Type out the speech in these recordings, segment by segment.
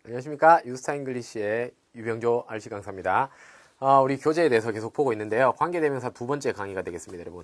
안녕하십니까. 유스타 잉글리시의 유병조 RC 강사입니다. 우리 교재에 대해서 계속 보고 있는데요. 관계대명사 두 번째 강의가 되겠습니다, 여러분.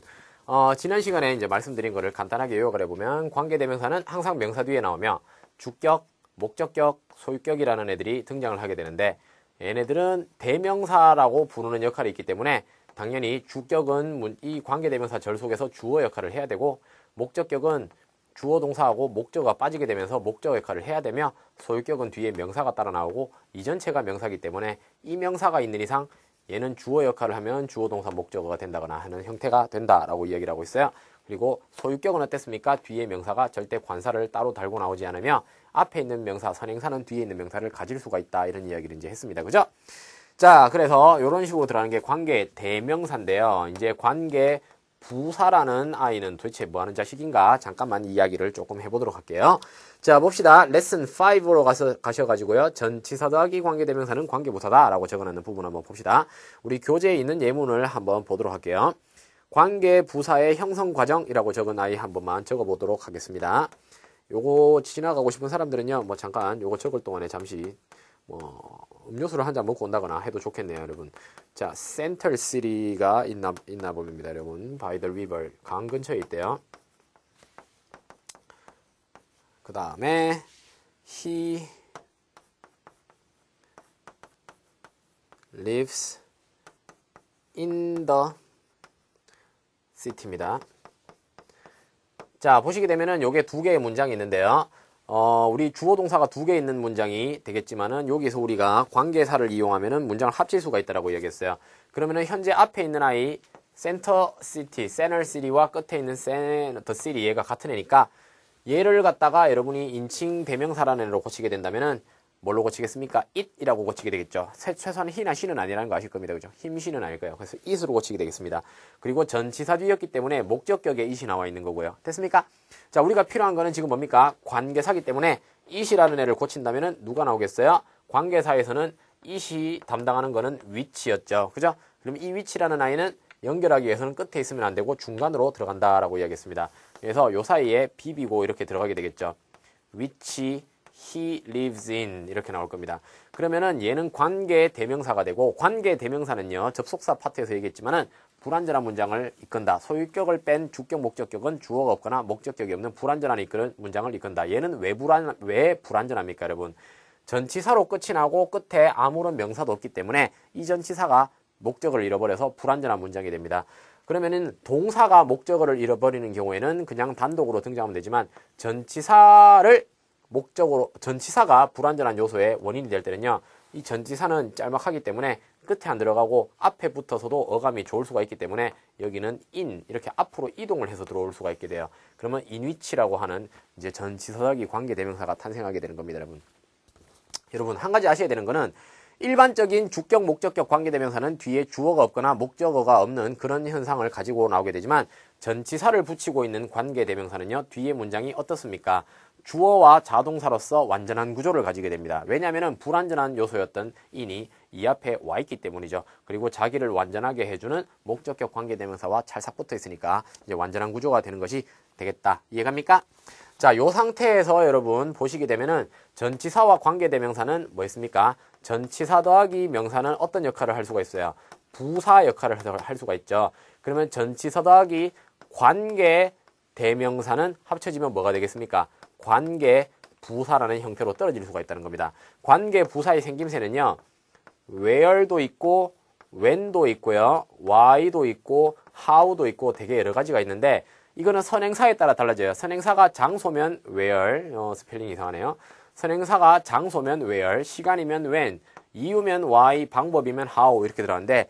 지난 시간에 이제 말씀드린 거를 간단하게 요약을 해보면 관계대명사는 항상 명사 뒤에 나오며 주격, 목적격, 소유격이라는 애들이 등장을 하게 되는데 얘네들은 대명사라고 부르는 역할이 있기 때문에 당연히 주격은 이 관계대명사 절 속에서 주어 역할을 해야 되고 목적격은 주어 동사하고 목적어가 빠지게 되면서 목적어 역할을 해야 되며 소유격은 뒤에 명사가 따라 나오고 이 전체가 명사이기 때문에 이 명사가 있는 이상 얘는 주어 역할을 하면 주어 동사 목적어가 된다거나 하는 형태가 된다라고 이야기를 하고 있어요. 그리고 소유격은 어땠습니까? 뒤에 명사가 절대 관사를 따로 달고 나오지 않으며 앞에 있는 명사, 선행사는 뒤에 있는 명사를 가질 수가 있다 이런 이야기를 이제 했습니다. 그죠? 자, 그래서 이런 식으로 들어가는 게 관계 대명사인데요. 이제 관계 부사라는 아이는 도대체 뭐 하는 자식인가? 잠깐만 이야기를 조금 해보도록 할게요. 자, 봅시다. 레슨 5로 가셔가지고요. 전치사 더하기 관계대명사는 관계부사다 라고 적어놓는 부분 한번 봅시다. 우리 교재에 있는 예문을 한번 보도록 할게요. 관계부사의 형성과정이라고 적은 아이 한 번만 적어보도록 하겠습니다. 요거 지나가고 싶은 사람들은요, 뭐 잠깐 요거 적을 동안에 잠시 음료수를 한 잔 먹고 온다거나 해도 좋겠네요, 여러분. 자, 센터 시티가 있나 봅니다, 여러분. By the river. 강 근처에 있대요. 그 다음에 he lives in the city입니다. 자, 보시게 되면은 요게 두 개의 문장이 있는데요. 우리 주어 동사가 두 개 있는 문장이 되겠지만은 여기서 우리가 관계사를 이용하면은 문장을 합칠 수가 있다라고 얘기했어요. 그러면은 현재 앞에 있는 아이 센터 시티, 세널 시티와 끝에 있는 센터 시티 얘가 같은 애니까 얘를 갖다가 여러분이 인칭 대명사라는 애로 고치게 된다면은 뭘로 고치겠습니까? it이라고 고치게 되겠죠. 최소한 he나 she는 아니라는 거 아실 겁니다. 그죠? him, she는 아닐 거예요. 그래서 it으로 고치게 되겠습니다. 그리고 전치사 뒤였기 때문에 목적격에 it이 나와 있는 거고요. 됐습니까? 자, 우리가 필요한 거는 지금 뭡니까? 관계사기 때문에 it이라는 애를 고친다면은 누가 나오겠어요? 관계사에서는 it이 담당하는 거는 위치였죠. 그죠? 그럼 이 위치라는 아이는 연결하기 위해서는 끝에 있으면 안 되고 중간으로 들어간다라고 이야기했습니다. 그래서 요 사이에 비비고 이렇게 들어가게 되겠죠. 위치 he lives in 이렇게 나올 겁니다. 그러면은 얘는 관계 대명사가 되고 관계 대명사는요. 접속사 파트에서 얘기했지만은 불완전한 문장을 이끈다. 소유격을 뺀 주격 목적격은 주어가 없거나 목적격이 없는 불완전한 문장을 이끈다. 얘는 왜 불완전합니까, 여러분? 전치사로 끝이 나고 끝에 아무런 명사도 없기 때문에 이 전치사가 목적을 잃어버려서 불완전한 문장이 됩니다. 그러면은 동사가 목적어를 잃어버리는 경우에는 그냥 단독으로 등장하면 되지만 전치사가 불완전한 요소의 원인이 될 때는요, 이 전치사는 짤막하기 때문에 끝에 안 들어가고 앞에 붙어서도 어감이 좋을 수가 있기 때문에 여기는 in 이렇게 앞으로 이동을 해서 들어올 수가 있게 돼요. 그러면 인위치라고 하는 이제 전치사 더하기 관계대명사가 탄생하게 되는 겁니다, 여러분. 여러분, 한 가지 아셔야 되는 거는 일반적인 주격, 목적격 관계대명사는 뒤에 주어가 없거나 목적어가 없는 그런 현상을 가지고 나오게 되지만 전치사를 붙이고 있는 관계대명사는요, 뒤에 문장이 어떻습니까? 주어와 자동사로서 완전한 구조를 가지게 됩니다. 왜냐하면 불완전한 요소였던 in이 이 앞에 와 있기 때문이죠. 그리고 자기를 완전하게 해주는 목적격 관계대명사와 찰싹 붙어 있으니까 이제 완전한 구조가 되는 것이 되겠다. 이해갑니까? 자, 요 상태에서 여러분 보시게 되면은 전치사와 관계대명사는 뭐였습니까? 전치사 더하기 명사는 어떤 역할을 할 수가 있어요? 부사 역할을 할 수가 있죠. 그러면 전치사 더하기 관계대명사는 합쳐지면 뭐가 되겠습니까? 관계부사라는 형태로 떨어질 수가 있다는 겁니다. 관계부사의 생김새는요, where도 있고 when도 있고요, why도 있고 how도 있고 되게 여러 가지가 있는데 이거는 선행사에 따라 달라져요. 선행사가 장소면 where, 스펠링이 이상하네요. 선행사가 장소면 where, 시간이면 when, 이유면 why, 방법이면 how 이렇게 들어가는데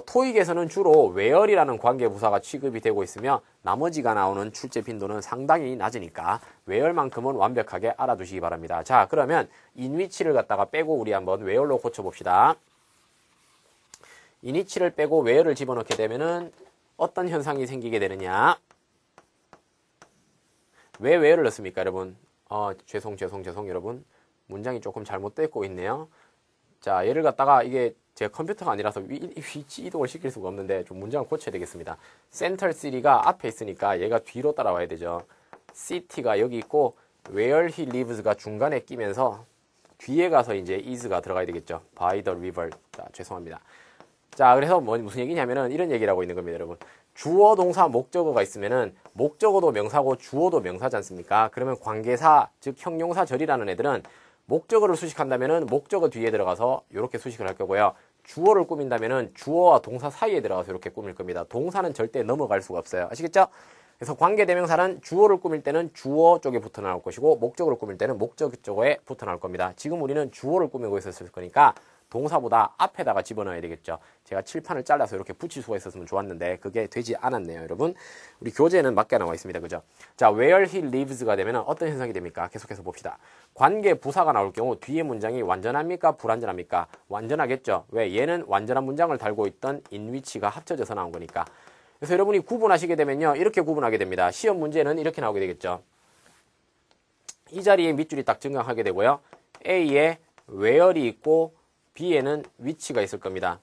토익에서는 주로 where이라는 관계부사가 취급이 되고 있으며 나머지가 나오는 출제 빈도는 상당히 낮으니까 where만큼은 완벽하게 알아두시기 바랍니다. 자, 그러면 in위치를 갖다가 빼고 우리 한번 where로 고쳐봅시다. in위치를 빼고 where를 집어넣게 되면은 어떤 현상이 생기게 되느냐? 왜 where를 넣습니까, 여러분? 죄송 여러분. 문장이 조금 잘못되고 있네요. 자, 얘를 갖다가 이게 제 컴퓨터가 아니라서 위치 이동을 시킬 수가 없는데 좀 문장을 고쳐야 되겠습니다. 센터 시티가 앞에 있으니까 얘가 뒤로 따라와야 되죠. city가 여기 있고 where he lives가 중간에 끼면서 뒤에 가서 이제 is가 들어가야 되겠죠. by the river. 자, 죄송합니다. 자, 그래서 무슨 얘기냐면은 이런 얘기를 하고 있는 겁니다, 여러분. 주어, 동사, 목적어가 있으면은 목적어도 명사고 주어도 명사지 않습니까? 그러면 관계사, 즉 형용사절이라는 애들은 목적어를 수식한다면은 목적어 뒤에 들어가서 이렇게 수식을 할 거고요. 주어를 꾸민다면은 주어와 동사 사이에 들어가서 이렇게 꾸밀 겁니다. 동사는 절대 넘어갈 수가 없어요. 아시겠죠? 그래서 관계대명사는 주어를 꾸밀 때는 주어 쪽에 붙어 나올 것이고 목적어를 꾸밀 때는 목적 쪽에 붙어 나올 겁니다. 지금 우리는 주어를 꾸미고 있었을 거니까 동사보다 앞에다가 집어넣어야 되겠죠. 제가 칠판을 잘라서 이렇게 붙일 수가 있었으면 좋았는데 그게 되지 않았네요, 여러분. 우리 교재는 맞게 나와 있습니다. 그죠? 자, where he lives가 되면 어떤 현상이 됩니까? 계속해서 봅시다. 관계 부사가 나올 경우 뒤에 문장이 완전합니까? 불완전합니까? 완전하겠죠. 왜? 얘는 완전한 문장을 달고 있던 in which가 합쳐져서 나온 거니까. 그래서 여러분이 구분하시게 되면요, 이렇게 구분하게 됩니다. 시험 문제는 이렇게 나오게 되겠죠. 이 자리에 밑줄이 딱 증강하게 되고요. A에 where이 있고 B에는 which가 있을 겁니다.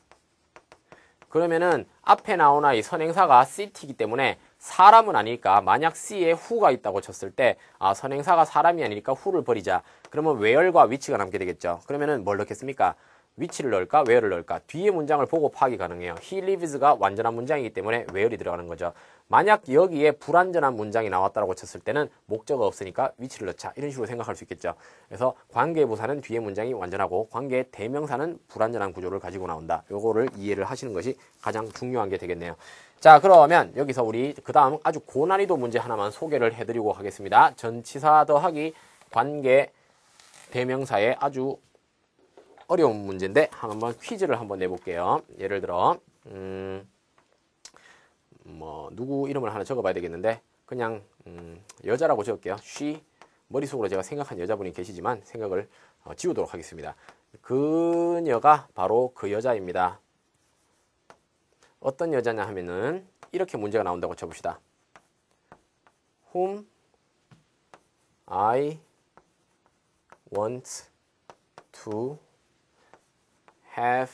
그러면은 앞에 나오나 이 선행사가 city이기 때문에 사람은 아니니까 만약 C에 who가 있다고 쳤을 때 선행사가 사람이 아니니까 who를 버리자. 그러면 where과 which가 남게 되겠죠. 그러면은 뭘 넣겠습니까? which를 넣을까? where를 넣을까? 뒤에 문장을 보고 파악이 가능해요. he lives가 완전한 문장이기 때문에 where이 들어가는 거죠. 만약 여기에 불완전한 문장이 나왔다고 쳤을 때는 목적어 없으니까 which를 넣자. 이런 식으로 생각할 수 있겠죠. 그래서 관계부사는 뒤에 문장이 완전하고 관계 대명사는 불완전한 구조를 가지고 나온다. 요거를 이해를 하시는 것이 가장 중요한 게 되겠네요. 자, 그러면 여기서 우리 그 다음 아주 고난이도 문제 하나만 소개를 해드리고 하겠습니다. 전치사 더하기 관계 대명사의 아주 어려운 문제인데 한번 퀴즈를 한번 내볼게요. 예를 들어 누구 이름을 하나 적어봐야 되겠는데 그냥 여자라고 적을게요. she. 머릿속으로 제가 생각한 여자분이 계시지만 생각을 지우도록 하겠습니다. 그녀가 바로 그 여자입니다. 어떤 여자냐 하면은 이렇게 문제가 나온다고 쳐봅시다. Whom I want to have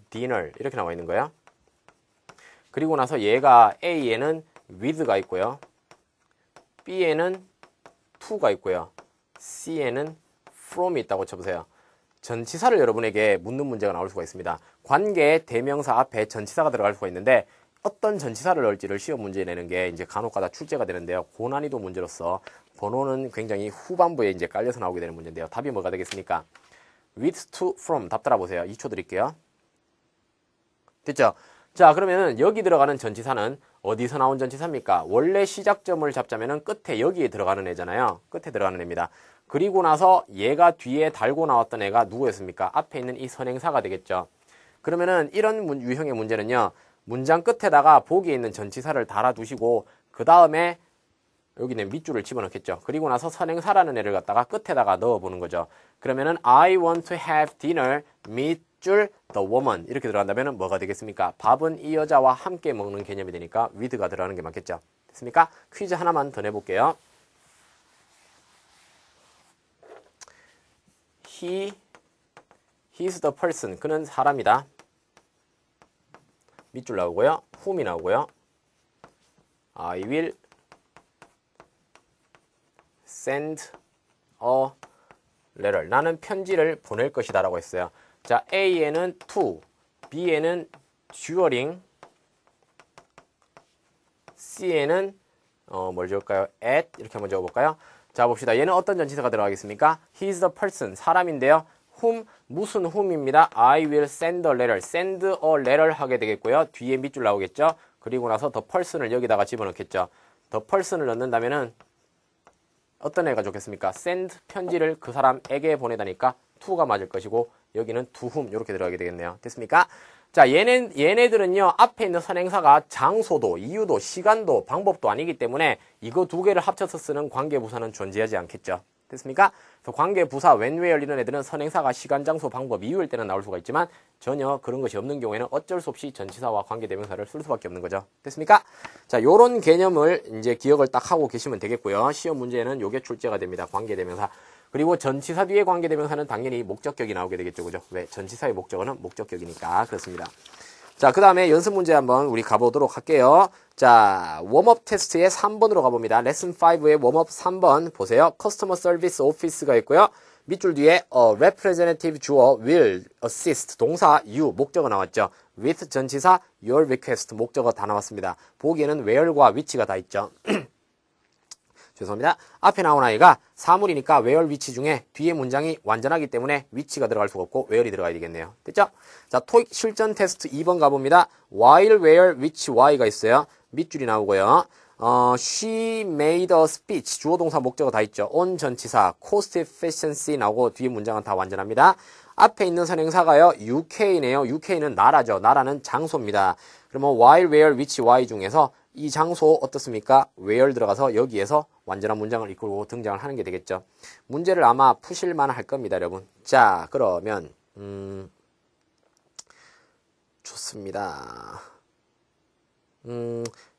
dinner 이렇게 나와 있는 거예요. 그리고 나서 얘가 A에는 with가 있고요. B에는 to가 있고요. C에는 from이 있다고 쳐보세요. 전치사를 여러분에게 묻는 문제가 나올 수가 있습니다. 관계 대명사 앞에 전치사가 들어갈 수가 있는데 어떤 전치사를 넣을지를 시험 문제 내는 게 이제 간혹가다 출제가 되는데요. 고난이도 문제로서 번호는 굉장히 후반부에 이제 깔려서 나오게 되는 문제인데요. 답이 뭐가 되겠습니까? with, to, from 답 따라보세요. 2초 드릴게요. 됐죠? 자, 그러면은 여기 들어가는 전치사는 어디서 나온 전치사입니까? 원래 시작점을 잡자면은 끝에 여기에 들어가는 애잖아요. 끝에 들어가는 애입니다. 그리고 나서 얘가 뒤에 달고 나왔던 애가 누구였습니까? 앞에 있는 이 선행사가 되겠죠. 그러면은 이런 유형의 문제는요. 문장 끝에다가 보기에 있는 전치사를 달아두시고 그 다음에 여기는 밑줄을 집어넣겠죠. 그리고 나서 선행사라는 애를 갖다가 끝에다가 넣어보는 거죠. 그러면은 I want to have dinner 밑줄 the woman 이렇게 들어간다면 뭐가 되겠습니까? 밥은 이 여자와 함께 먹는 개념이 되니까 with가 들어가는 게 맞겠죠. 됐습니까? 퀴즈 하나만 더 내볼게요. He's the person. 그는 사람이다. 밑줄 나오고요. whom이 나오고요. I will send a letter. 나는 편지를 보낼 것이다 라고 했어요. 자, A에는 to, B에는 during, C에는 뭘 적을까요? at 이렇게 한번 적어볼까요? 자, 봅시다. 얘는 어떤 전치사가 들어가겠습니까? He's the person. 사람인데요. whom, 무슨 whom입니다. I will send a letter. send a letter 하게 되겠고요. 뒤에 밑줄 나오겠죠? 그리고 나서 the person을 여기다가 집어넣겠죠. the person을 넣는다면은 어떤 애가 좋겠습니까? send 편지를 그 사람에게 보내다니까 to가 맞을 것이고 여기는 to whom 이렇게 들어가게 되겠네요. 됐습니까? 자, 얘네들은요 앞에 있는 선행사가 장소도, 이유도, 시간도, 방법도 아니기 때문에 이거 두 개를 합쳐서 쓰는 관계부사는 존재하지 않겠죠. 됐습니까? 그래서 관계부사, when, where 이런 애들은 선행사가 시간, 장소, 방법, 이유일 때는 나올 수가 있지만 전혀 그런 것이 없는 경우에는 어쩔 수 없이 전치사와 관계대명사를 쓸 수밖에 없는 거죠. 됐습니까? 자, 요런 개념을 이제 기억을 딱 하고 계시면 되겠고요. 시험 문제는 요게 출제가 됩니다. 관계대명사. 그리고 전치사 뒤에 관계대명사는 당연히 목적격이 나오게 되겠죠. 그죠? 왜? 전치사의 목적어는 목적격이니까. 그렇습니다. 자, 그 다음에 연습 문제 한번 우리 가보도록 할게요. 자, 웜업 테스트의 3번으로 가봅니다. 레슨 5의 웜업 3번 보세요. 커스터머 서비스 오피스가 있고요. 밑줄 뒤에 representative 주어 will assist 동사 you 목적어 나왔죠. with 전치사 your request 목적어 다 나왔습니다. 보기에는 where과 which가 다 있죠. 죄송합니다. 앞에 나온 아이가 사물이니까 where which 중에 뒤에 문장이 완전하기 때문에 which가 들어갈 수가 없고 where이 들어가야 되겠네요. 됐죠? 자, 토익 실전 테스트 2번 가봅니다. while, where, which, why가 있어요. 밑줄이 나오고요. she made a speech 주어 동사 목적어 다 있죠. on 전치사 cost efficiency 나오고 뒤에 문장은 다 완전합니다. 앞에 있는 선행사가요. UK네요. UK는 나라죠. 나라는 장소입니다. 그러면 while, where, which, why 중에서 이 장소 어떻습니까? where 들어가서 여기에서 완전한 문장을 이끌고 등장을 하는 게 되겠죠. 문제를 아마 푸실만 할 겁니다, 여러분. 자, 그러면 좋습니다.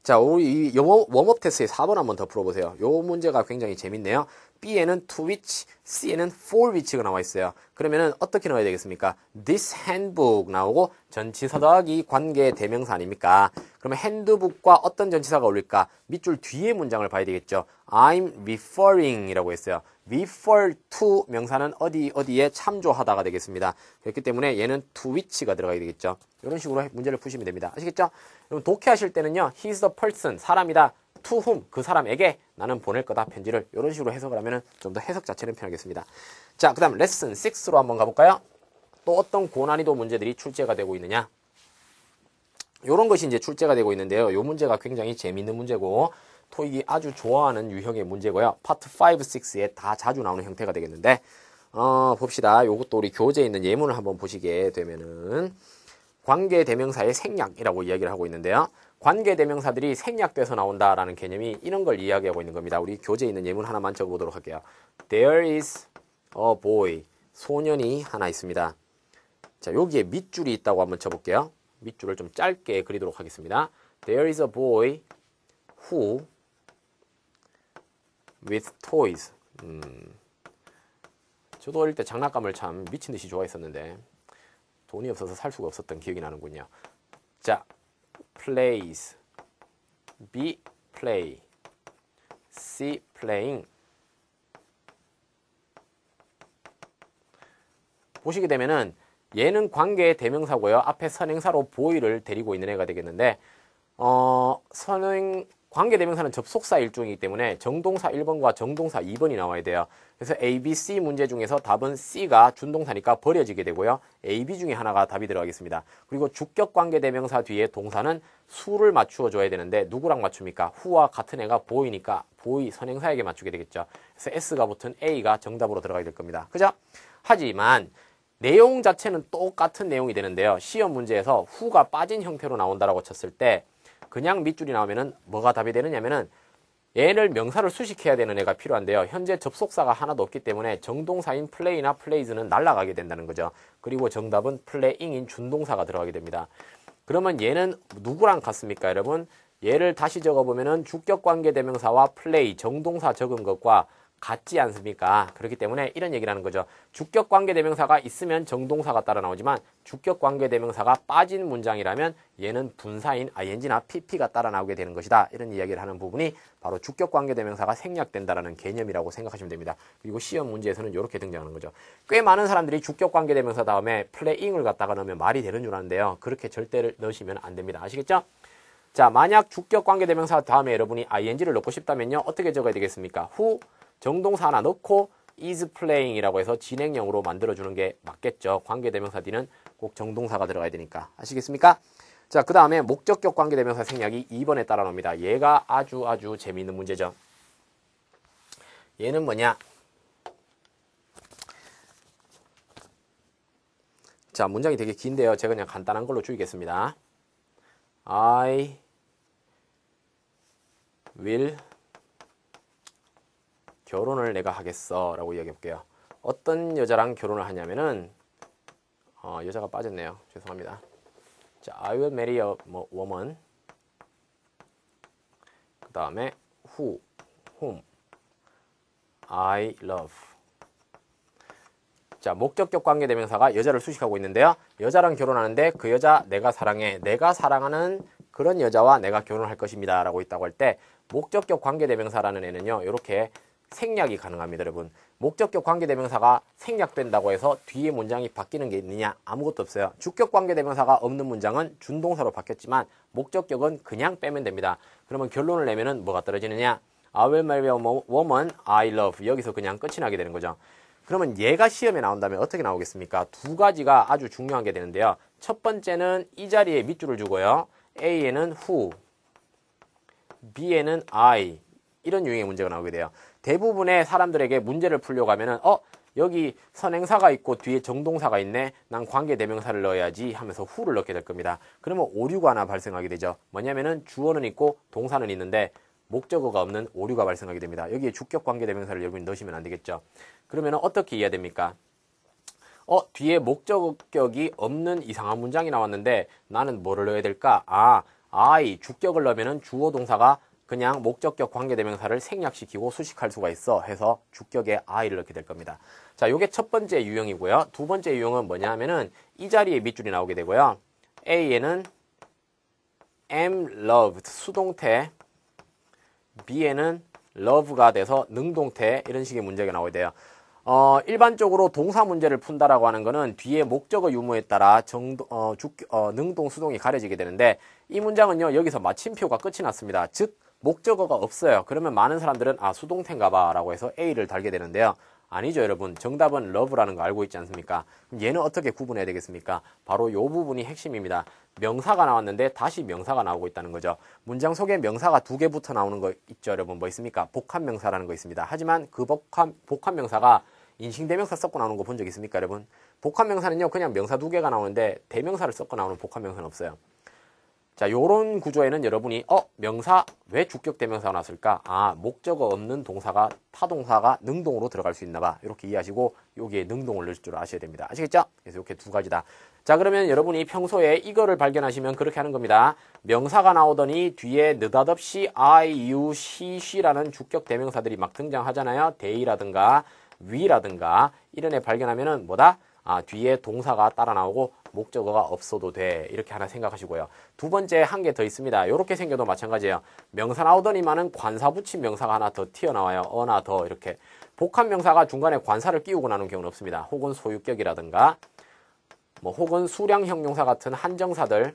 자, 우리 이 영어 웜업 테스트의 4번 한번 더 풀어보세요. 요 문제가 굉장히 재밌네요. B에는 to which, C에는 for which가 나와 있어요. 그러면은 어떻게 넣어야 되겠습니까? This handbook 나오고 전치사 더하기 관계 대명사 아닙니까? 그러면 handbook과 어떤 전치사가 어울릴까? 밑줄 뒤에 문장을 봐야 되겠죠. I'm referring 이라고 했어요. refer to 명사는 어디에 참조하다가 되겠습니다. 그렇기 때문에 얘는 to which가 들어가야 되겠죠. 이런 식으로 문제를 푸시면 됩니다. 아시겠죠? 여러분 독해하실 때는요. He's the person, 사람이다. to whom, 그 사람에게 나는 보낼 거다, 편지를. 이런 식으로 해석을 하면 좀 더 해석 자체는 편하겠습니다. 자, 그 다음 레슨 6로 한번 가볼까요? 또 어떤 고난이도 문제들이 출제가 되고 있느냐? 요런 것이 이제 출제가 되고 있는데요. 요 문제가 굉장히 재밌는 문제고 토익이 아주 좋아하는 유형의 문제고요. 파트 5, 6에 다 자주 나오는 형태가 되겠는데 봅시다. 요것도 우리 교재에 있는 예문을 한번 보시게 되면은 관계대명사의 생략이라고 이야기를 하고 있는데요. 관계대명사들이 생략돼서 나온다라는 개념이 이런 걸 이야기하고 있는 겁니다. 우리 교재에 있는 예문 하나만 적어보도록 할게요. There is a boy. 소년이 하나 있습니다. 자, 여기에 밑줄이 있다고 한번 쳐볼게요. 밑줄을 좀 짧게 그리도록 하겠습니다. There is a boy who with toys. 저도 어릴 때 장난감을 참 미친 듯이 좋아했었는데 돈이 없어서 살 수가 없었던 기억이 나는군요. 자, plays. B, play. C, playing. 보시게 되면은 얘는 관계의 대명사고요. 앞에 선행사로 boy를 데리고 있는 애가 되겠는데 관계 대명사는 접속사 일종이기 때문에 정동사 1번과 정동사 2번이 나와야 돼요. 그래서 A, B, C 문제 중에서 답은 C가 준동사니까 버려지게 되고요. A, B 중에 하나가 답이 들어가겠습니다. 그리고 주격 관계 대명사 뒤에 동사는 수를 맞추어 줘야 되는데 누구랑 맞춥니까? who와 같은 애가 boy니까 boy 선행사에게 맞추게 되겠죠. 그래서 S가 붙은 A가 정답으로 들어가게 될 겁니다. 그죠? 하지만 내용 자체는 똑같은 내용이 되는데요. 시험 문제에서 who가 빠진 형태로 나온다라고 쳤을 때 그냥 밑줄이 나오면은 뭐가 답이 되느냐면은 얘를 명사를 수식해야 되는 애가 필요한데요. 현재 접속사가 하나도 없기 때문에 정동사인 play나 plays는 날아가게 된다는 거죠. 그리고 정답은 playing인 준동사가 들어가게 됩니다. 그러면 얘는 누구랑 같습니까, 여러분? 얘를 다시 적어보면은 주격관계대명사와 play, 정동사 적은 것과 같지 않습니까? 그렇기 때문에 이런 얘기를 하는 거죠. 주격관계대명사가 있으면 정동사가 따라 나오지만 주격관계대명사가 빠진 문장이라면 얘는 분사인 ing나 pp가 따라 나오게 되는 것이다. 이런 이야기를 하는 부분이 바로 주격관계대명사가 생략된다라는 개념이라고 생각하시면 됩니다. 그리고 시험 문제에서는 이렇게 등장하는 거죠. 꽤 많은 사람들이 주격관계대명사 다음에 playing을 갖다가 넣으면 말이 되는 줄 아는데요. 그렇게 절대 넣으시면 안 됩니다. 아시겠죠? 자, 만약 주격관계대명사 다음에 여러분이 ing를 넣고 싶다면요. 어떻게 적어야 되겠습니까? who 정동사 하나 넣고 is playing 이라고 해서 진행형으로 만들어주는 게 맞겠죠. 관계대명사 뒤는 꼭 정동사가 들어가야 되니까. 아시겠습니까? 자, 그 다음에 목적격 관계대명사 생략이 2번에 따라 나옵니다. 얘가 아주 재미있는 문제죠. 얘는 뭐냐? 자, 문장이 되게 긴데요. 제가 그냥 간단한 걸로 줄이겠습니다. I will 결혼을 내가 하겠어 라고 이야기해 볼게요. 어떤 여자랑 결혼을 하냐면은 여자가 빠졌네요. 죄송합니다. 자, I will marry a woman. 그 다음에 whom I love. 자, 목적격 관계대명사가 여자를 수식하고 있는데요. 여자랑 결혼하는데 그 여자 내가 사랑해. 내가 사랑하는 그런 여자와 내가 결혼할 것입니다. 라고 있다고 할 때 목적격 관계대명사라는 애는요. 이렇게 생략이 가능합니다. 여러분. 목적격 관계대명사가 생략된다고 해서 뒤에 문장이 바뀌는 게 있느냐? 아무것도 없어요. 주격 관계대명사가 없는 문장은 준동사로 바뀌었지만 목적격은 그냥 빼면 됩니다. 그러면 결론을 내면은 뭐가 떨어지느냐? I will marry a woman I love. 여기서 그냥 끝이 나게 되는 거죠. 그러면 얘가 시험에 나온다면 어떻게 나오겠습니까? 두 가지가 아주 중요한 게 되는데요. 첫 번째는 이 자리에 밑줄을 주고요. A에는 who, B에는 I. 이런 유형의 문제가 나오게 돼요. 대부분의 사람들에게 문제를 풀려고 하면은 여기 선행사가 있고 뒤에 정동사가 있네. 난 관계대명사를 넣어야지 하면서 who를 넣게 될 겁니다. 그러면 오류가 하나 발생하게 되죠. 뭐냐면은 주어는 있고 동사는 있는데 목적어가 없는 오류가 발생하게 됩니다. 여기에 주격 관계대명사를 여러분이 넣으시면 안 되겠죠. 그러면 어떻게 이해해야 됩니까? 뒤에 목적격이 없는 이상한 문장이 나왔는데 나는 뭐를 넣어야 될까? I, 주격을 넣으면 주어 동사가 그냥 목적격 관계대명사를 생략시키고 수식할 수가 있어 해서 주격에 I를 넣게 될 겁니다. 자, 요게 첫 번째 유형이고요. 두 번째 유형은 뭐냐 하면은 이 자리에 밑줄이 나오게 되고요. A에는 am loved, 수동태, B에는 love가 돼서 능동태 이런 식의 문제가 나오게 돼요. 일반적으로 동사 문제를 푼다라고 하는 거는 뒤에 목적어 유무에 따라 능동, 수동이 가려지게 되는데 이 문장은요, 여기서 마침표가 끝이 났습니다. 즉, 목적어가 없어요. 그러면 많은 사람들은 수동태인가 봐 라고 해서 A를 달게 되는데요. 아니죠, 여러분. 정답은 love라는 거 알고 있지 않습니까? 그럼 얘는 어떻게 구분해야 되겠습니까? 바로 이 부분이 핵심입니다. 명사가 나왔는데 다시 명사가 나오고 있다는 거죠. 문장 속에 명사가 두 개 붙어 나오는 거 있죠, 여러분. 뭐 있습니까? 복합명사라는 거 있습니다. 하지만 그 복합명사가 인칭대명사 섞고 나오는 거 본 적 있습니까, 여러분? 복합명사는요, 그냥 명사 두 개가 나오는데 대명사를 섞어 나오는 복합명사는 없어요. 자, 요런 구조에는 여러분이 명사 왜 주격 대명사가 나왔을까? 목적어 없는 동사가 타동사가 능동으로 들어갈 수 있나 봐. 이렇게 이해하시고 여기에 능동을 넣을 줄 아셔야 됩니다. 아시겠죠? 그래서 이렇게 두 가지다. 자, 그러면 여러분이 평소에 이거를 발견하시면 그렇게 하는 겁니다. 명사가 나오더니 뒤에 느닷없이 I, you, she, she라는 주격 대명사들이 막 등장하잖아요. they라든가 we라든가 이런 애 발견하면은 뭐다? 뒤에 동사가 따라 나오고 목적어가 없어도 돼. 이렇게 하나 생각하시고요. 두 번째 한 개 더 있습니다. 이렇게 생겨도 마찬가지예요. 명사 나오더니만은 관사 붙인 명사가 하나 더 튀어나와요. 어나 더 이렇게. 복합명사가 중간에 관사를 끼우고 나오는 경우는 없습니다. 혹은 소유격이라든가 혹은 수량 형용사 같은 한정사들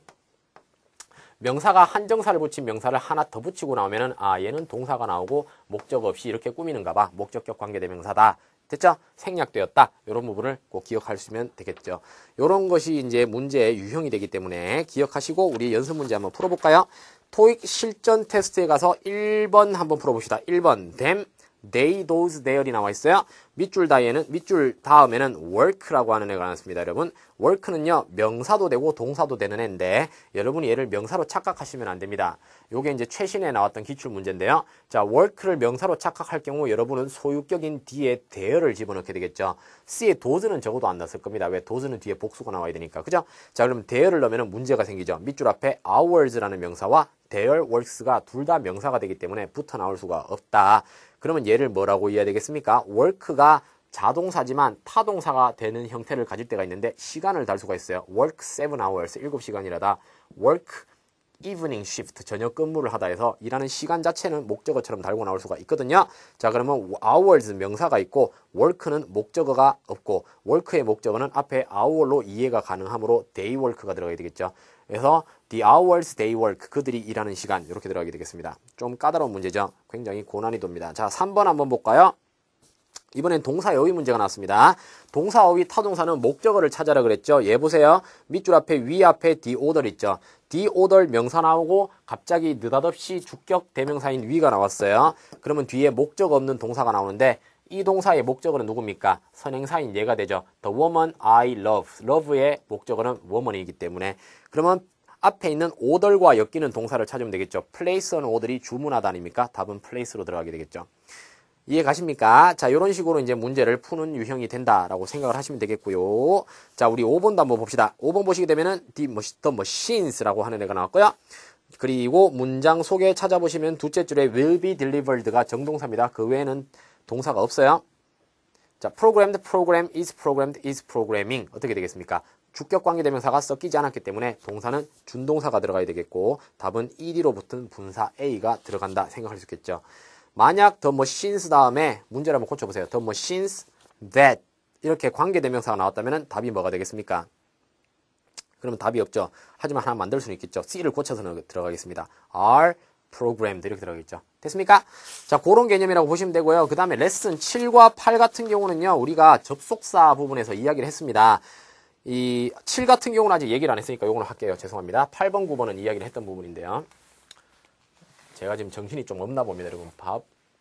명사가 한정사를 붙인 명사를 하나 더 붙이고 나오면은 얘는 동사가 나오고 목적 없이 이렇게 꾸미는가 봐. 목적격 관계대명사다. 됐죠? 생략되었다. 이런 부분을 꼭 기억하시면 되겠죠. 이런 것이 이제 문제의 유형이 되기 때문에 기억하시고 우리 연습 문제 한번 풀어볼까요? 토익 실전 테스트에 가서 1번 한번 풀어봅시다. 1번 them, they, those, there이 나와 있어요. 밑줄 다음에는 work라고 하는 애가 나왔습니다. 여러분, work는요 명사도 되고 동사도 되는 애인데 여러분이 얘를 명사로 착각하시면 안 됩니다. 요게 이제 최신에 나왔던 기출 문제인데요. 자, work를 명사로 착각할 경우 여러분은 소유격인 뒤에 there를 집어넣게 되겠죠. C에 does는 적어도 안 났을 겁니다. 왜? does는 뒤에 복수가 나와야 되니까. 그죠? 자, 그럼 there를 넣으면 문제가 생기죠. 밑줄 앞에 hours라는 명사와 their works가 둘 다 명사가 되기 때문에 붙어 나올 수가 없다. 그러면 얘를 뭐라고 이해해야 되겠습니까? work가 자동사지만 타동사가 되는 형태를 가질 때가 있는데 시간을 달 수가 있어요. work 7 hours, 7시간이라다. work evening shift, 저녁 근무를 하다 해서 일하는 시간 자체는 목적어처럼 달고 나올 수가 있거든요. 자, 그러면 hours 명사가 있고 work는 목적어가 없고 work의 목적어는 앞에 hour로 이해가 가능하므로 day work가 들어가야 되겠죠. 그래서 the hours they work, 그들이 일하는 시간 이렇게 들어가게 되겠습니다. 좀 까다로운 문제죠. 굉장히 고난이도입니다. 자, 3번 한번 볼까요? 이번엔 동사 어휘 문제가 나왔습니다. 동사 어휘 타동사는 목적어를 찾아라 그랬죠. 얘 보세요. 밑줄 앞에 위 앞에 the order 있죠. the order 명사 나오고 갑자기 느닷없이 주격 대명사인 위가 나왔어요. 그러면 뒤에 목적 없는 동사가 나오는데 이 동사의 목적어는 누굽니까? 선행사인 얘가 되죠. The woman I love. love의 목적어는 woman이기 때문에 그러면 앞에 있는 order과 엮이는 동사를 찾으면 되겠죠. place on order이 주문하다 아닙니까? 답은 place로 들어가게 되겠죠. 이해 가십니까? 자, 이런 식으로 이제 문제를 푸는 유형이 된다라고 생각을 하시면 되겠고요. 자, 우리 5번도 한번 봅시다. 5번 보시게 되면은 the machines라고 하는 애가 나왔고요. 그리고 문장 속에 찾아보시면 둘째 줄에 will be delivered가 정동사입니다. 그 외에는 동사가 없어요. 자, programmed, program, is programmed, is programming. 어떻게 되겠습니까? 주격 관계대명사가 섞이지 않았기 때문에 동사는 준동사가 들어가야 되겠고 답은 ed로 붙은 분사 a가 들어간다 생각할 수 있겠죠. 만약 the machines 다음에 문제를 한번 고쳐보세요. the machines that 이렇게 관계대명사가 나왔다면 답이 뭐가 되겠습니까? 그러면 답이 없죠. 하지만 하나 만들 수는 있겠죠. C를 고쳐서 들어가겠습니다. are programmed 이렇게 들어가겠죠. 됐습니까? 자, 그런 개념이라고 보시면 되고요. 그 다음에 레슨 7과 8 같은 경우는요. 우리가 접속사 부분에서 이야기를 했습니다. 이 7 같은 경우는 아직 얘기를 안 했으니까 요거는 할게요. 죄송합니다. 8번, 9번은 이야기를 했던 부분인데요. 제가 지금 정신이 좀 없나 봅니다. 여러분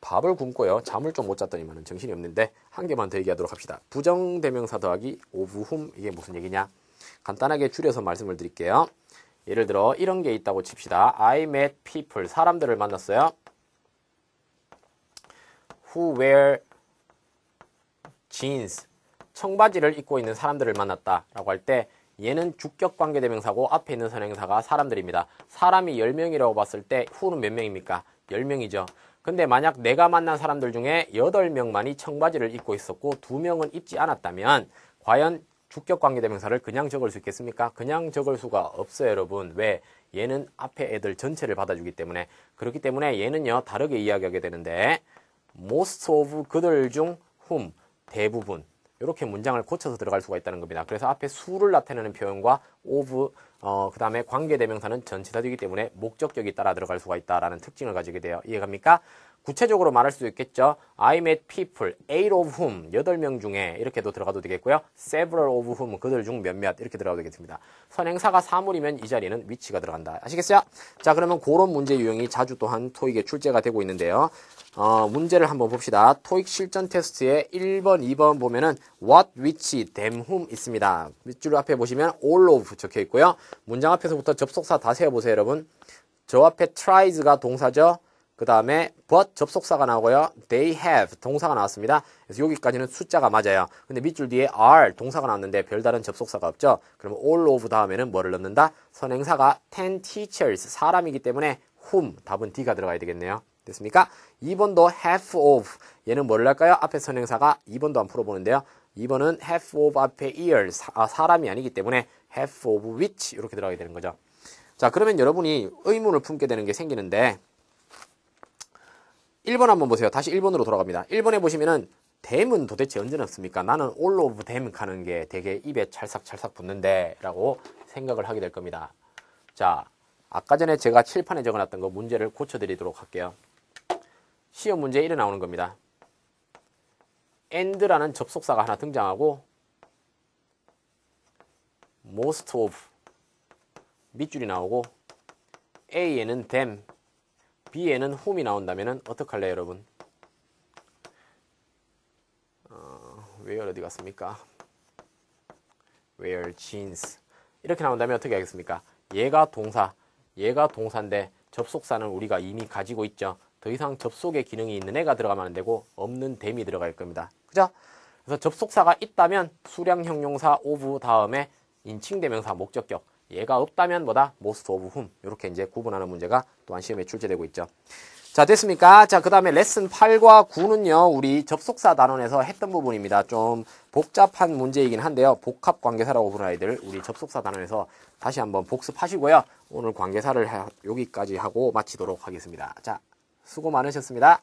밥을 굶고요. 잠을 좀 못 잤더니만 정신이 없는데 한 개만 더 얘기하도록 합시다. 부정대명사 더하기 of whom 이게 무슨 얘기냐? 간단하게 줄여서 말씀을 드릴게요. 예를 들어 이런 게 있다고 칩시다. I met people. 사람들을 만났어요. Who wear jeans. 청바지를 입고 있는 사람들을 만났다 라고 할 때 얘는 주격 관계대명사고 앞에 있는 선행사가 사람들입니다. 사람이 10명이라고 봤을 때 who는 몇 명입니까? 10명이죠. 근데 만약 내가 만난 사람들 중에 8명만이 청바지를 입고 있었고 2명은 입지 않았다면 과연 주격 관계대명사를 그냥 적을 수 있겠습니까? 그냥 적을 수가 없어요, 여러분. 왜? 얘는 앞에 애들 전체를 받아주기 때문에. 그렇기 때문에 얘는요, 다르게 이야기하게 되는데 most of 그들 중 whom, 대부분. 이렇게 문장을 고쳐서 들어갈 수가 있다는 겁니다. 그래서 앞에 수를 나타내는 표현과 of, 그 다음에 관계대명사는 전치사이기 때문에 목적격이 따라 들어갈 수가 있다라는 특징을 가지게 돼요. 이해갑니까? 구체적으로 말할 수도 있겠죠. I met people, 8 of whom, 8명 중에 이렇게도 들어가도 되겠고요. several of whom, 그들 중 몇몇 이렇게 들어가도 되겠습니다. 선행사가 사물이면 이 자리는 which가 들어간다. 아시겠어요? 자, 그러면 그런 문제 유형이 자주 또한 토익에 출제가 되고 있는데요. 문제를 한번 봅시다. 토익 실전 테스트에 1번, 2번 보면은 what, which, them, whom 있습니다. 밑줄 앞에 보시면 all of 적혀 있고요. 문장 앞에서부터 접속사 다 세어보세요, 여러분. 저 앞에 tries가 동사죠. 그 다음에 but 접속사가 나오고요. they have 동사가 나왔습니다. 그래서 여기까지는 숫자가 맞아요. 근데 밑줄 뒤에 are 동사가 나왔는데 별다른 접속사가 없죠. 그러면 all of 다음에는 뭐를 넣는다? 선행사가 10 teachers 사람이기 때문에 whom 답은 D가 들어가야 되겠네요. 됐습니까? 2번도 half of 얘는 뭐를 할까요? 앞에 선행사가 2번도 한번 풀어보는데요. 2번은 half of 앞에 ears 사람이 아니기 때문에 half of which 이렇게 들어가게 되는 거죠. 자, 그러면 여러분이 의문을 품게 되는 게 생기는데 1번 한번 보세요. 다시 1번으로 돌아갑니다. 1번에 보시면은 them은 도대체 언제 넣습니까? 나는 all of them 하는 게 되게 입에 찰싹찰싹 붙는데 라고 생각을 하게 될 겁니다. 자, 아까 전에 제가 칠판에 적어놨던 거 문제를 고쳐드리도록 할게요. 시험 문제에 이래 나오는 겁니다. and라는 접속사가 하나 등장하고 most of 밑줄이 나오고 A에는 them, B에는 whom이 나온다면 어떡할래요, 여러분? where 어디 갔습니까? wear jeans 이렇게 나온다면 어떻게 하겠습니까? 얘가 동사인데 접속사는 우리가 이미 가지고 있죠. 더 이상 접속의 기능이 있는 애가 들어가면 안 되고 없는 them이 들어갈 겁니다. 그죠? 그래서 접속사가 있다면 수량 형용사 of 다음에 인칭대명사 목적격 얘가 없다면 뭐다? most of whom 이렇게 이제 구분하는 문제가 또한 시험에 출제되고 있죠. 자, 됐습니까? 자, 그 다음에 레슨 8과 9는요 우리 접속사 단원에서 했던 부분입니다. 좀 복잡한 문제이긴 한데요. 복합관계사라고 부르는 아이들 우리 접속사 단원에서 다시 한번 복습하시고요. 오늘 관계사를 여기까지 하고 마치도록 하겠습니다. 자, 수고 많으셨습니다.